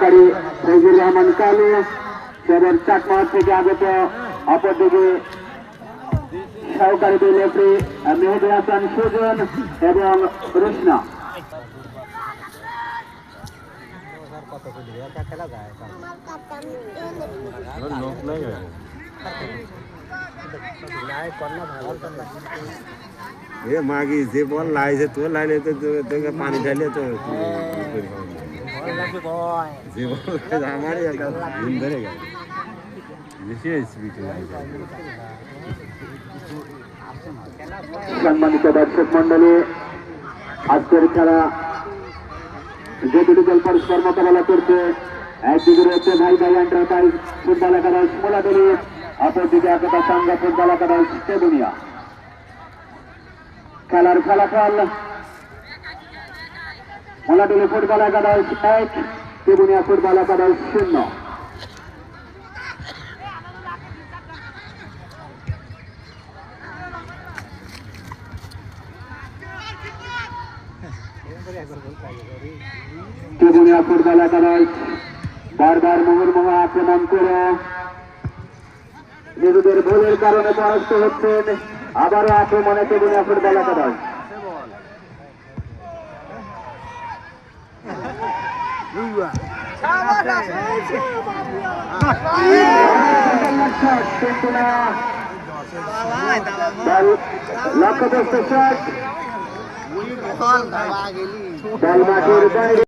সহকারী ফজলুর রহমান কালু, সেবার চাকমার থেকে আগত অপরদিকে সহকারী দুই রেফারি মেহেদী হাসান সুজন এবং রুশনা। মাগি যে বল লাইছে তো লাইলে তো তোকে পানি ঢালে তো যে বল আমারই একটা দিন ধরে গেল সম্মানিত দর্শক মন্ডলী, আজকের খেলা যে দুটি দল পরস্পর মোকাবেলা করছে, একদিকে রয়েছে ভাই ভাই এন্টারপ্রাইজ ফুটবল একাদশ মোলাদলি, অপরদিকে একতা সংঘ ফুটবল একাদশ তেবুনিয়া। খেলার ফলাফল মোলাদলি ফুটবল একাদশ 1, তেবুনিয়া ফুটবল একাদশ 0। তেবুনিয়া ফুটবল একাদশ বারবার মুহুর্মুহ আক্রমণ করে নিজেদের ভুলের কারণে পরাস্ত হচ্ছেন। আবারও আক্রমণে তেবুনিয়া ফুটবল একাদশ। লক্ষ্যবস্তু শট, বল মাঠের বাইরে।